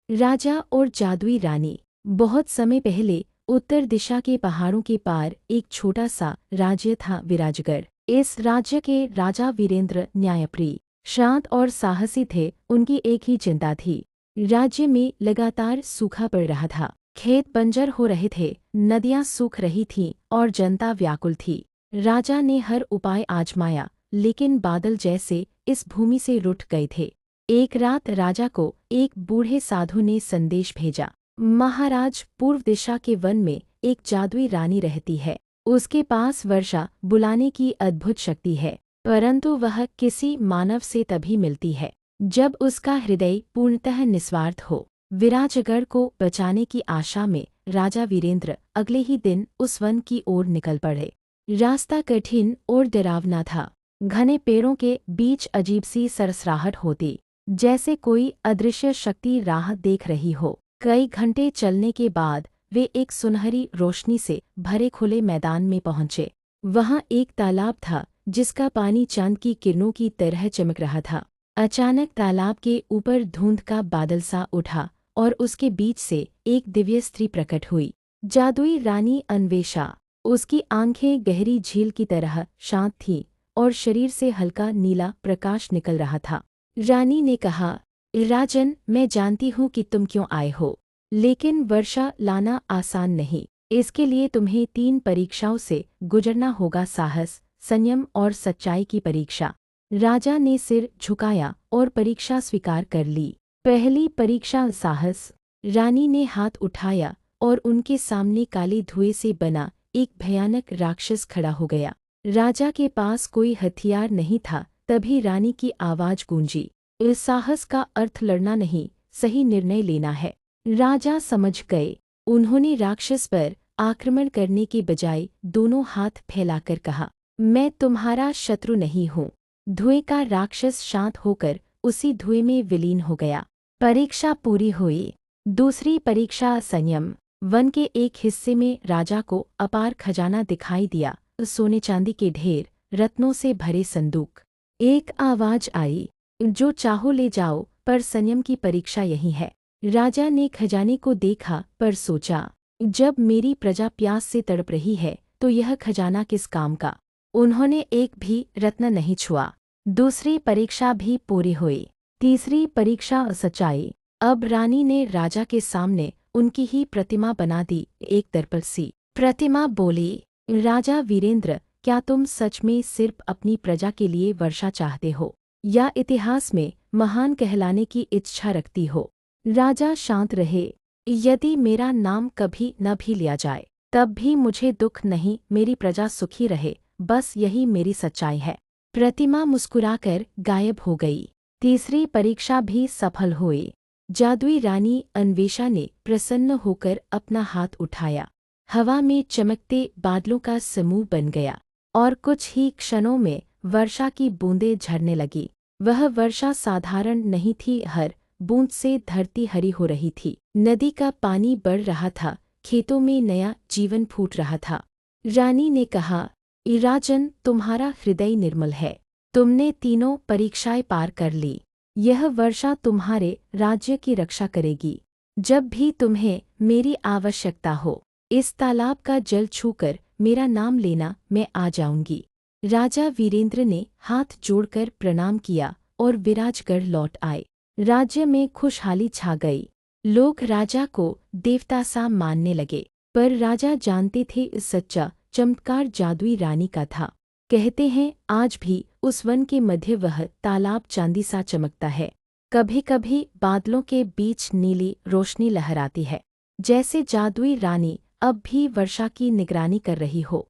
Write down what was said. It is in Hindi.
राजा और जादुई रानी। बहुत समय पहले उत्तर दिशा के पहाड़ों के पार एक छोटा सा राज्य था, विराजगढ़। इस राज्य के राजा वीरेंद्र न्यायप्रिय, शांत और साहसी थे। उनकी एक ही चिंता थी, राज्य में लगातार सूखा पड़ रहा था। खेत बंजर हो रहे थे, नदियां सूख रही थीं और जनता व्याकुल थी। राजा ने हर उपाय आजमाया, लेकिन बादल जैसे इस भूमि से रुठ गए थे। एक रात राजा को एक बूढ़े साधु ने संदेश भेजा। महाराज, पूर्व दिशा के वन में एक जादुई रानी रहती है। उसके पास वर्षा बुलाने की अद्भुत शक्ति है, परंतु वह किसी मानव से तभी मिलती है जब उसका हृदय पूर्णतः निस्वार्थ हो। विराजगढ़ को बचाने की आशा में राजा वीरेंद्र अगले ही दिन उस वन की ओर निकल पड़े। रास्ता कठिन और डरावना था। घने पेड़ों के बीच अजीब सी सरसराहट होती, जैसे कोई अदृश्य शक्ति राह देख रही हो। कई घंटे चलने के बाद वे एक सुनहरी रोशनी से भरे खुले मैदान में पहुंचे। वहां एक तालाब था, जिसका पानी चांद की किरणों की तरह चमक रहा था। अचानक तालाब के ऊपर धुंध का बादल सा उठा और उसके बीच से एक दिव्य स्त्री प्रकट हुई, जादुई रानी अन्वेषा। उसकी आंखें गहरी झील की तरह शांत थीं और शरीर से हल्का नीला प्रकाश निकल रहा था। रानी ने कहा, राजन, मैं जानती हूँ कि तुम क्यों आए हो, लेकिन वर्षा लाना आसान नहीं। इसके लिए तुम्हें 3 परीक्षाओं से गुजरना होगा, साहस, संयम और सच्चाई की परीक्षा। राजा ने सिर झुकाया और परीक्षा स्वीकार कर ली। पहली परीक्षा, साहस। रानी ने हाथ उठाया और उनके सामने काले धुएं से बना एक भयानक राक्षस खड़ा हो गया। राजा के पास कोई हथियार नहीं था, तभी रानी की आवाज गूंजी, इस साहस का अर्थ लड़ना नहीं, सही निर्णय लेना है। राजा समझ गए। उन्होंने राक्षस पर आक्रमण करने के बजाय दोनों हाथ फैलाकर कहा, मैं तुम्हारा शत्रु नहीं हूँ। धुएं का राक्षस शांत होकर उसी धुएं में विलीन हो गया। परीक्षा पूरी हुई। दूसरी परीक्षा, संयम। वन के एक हिस्से में राजा को अपार खजाना दिखाई दिया, सोने चांदी के ढेर, रत्नों से भरे संदूक। एक आवाज आई, जो चाहो ले जाओ, पर संयम की परीक्षा यही है। राजा ने खजाने को देखा, पर सोचा, जब मेरी प्रजा प्यास से तड़प रही है तो यह खजाना किस काम का। उन्होंने एक भी रत्न नहीं छुआ। दूसरी परीक्षा भी पूरी हुई। तीसरी परीक्षा, सच्चाई। अब रानी ने राजा के सामने उनकी ही प्रतिमा बना दी, एक दर्पण सी। प्रतिमा बोली, राजा वीरेंद्र, क्या तुम सच में सिर्फ अपनी प्रजा के लिए वर्षा चाहते हो, या इतिहास में महान कहलाने की इच्छा रखती हो? राजा शांत रहे। यदि मेरा नाम कभी न भी लिया जाए, तब भी मुझे दुख नहीं, मेरी प्रजा सुखी रहे, बस यही मेरी सच्चाई है। प्रतिमा मुस्कुराकर गायब हो गई। तीसरी परीक्षा भी सफल हुई। जादुई रानी अन्वेषा ने प्रसन्न होकर अपना हाथ उठाया। हवा में चमकते बादलों का समूह बन गया और कुछ ही क्षणों में वर्षा की बूंदें झरने लगी। वह वर्षा साधारण नहीं थी, हर बूंद से धरती हरी हो रही थी। नदी का पानी बढ़ रहा था, खेतों में नया जीवन फूट रहा था। रानी ने कहा, राजन, तुम्हारा हृदय निर्मल है। तुमने तीनों परीक्षाएं पार कर ली। यह वर्षा तुम्हारे राज्य की रक्षा करेगी। जब भी तुम्हें मेरी आवश्यकता हो, इस तालाब का जल छूकर मेरा नाम लेना, मैं आ जाऊंगी। राजा वीरेंद्र ने हाथ जोड़कर प्रणाम किया और विराजगढ़ लौट आए। राज्य में खुशहाली छा गई। लोग राजा को देवता सा मानने लगे, पर राजा जानते थे सच्चा चमत्कार जादुई रानी का था। कहते हैं, आज भी उस वन के मध्य वह तालाब चांदी सा चमकता है। कभी कभी बादलों के बीच नीली रोशनी लहराती है, जैसे जादुई रानी अब भी वर्षा की निगरानी कर रही हो।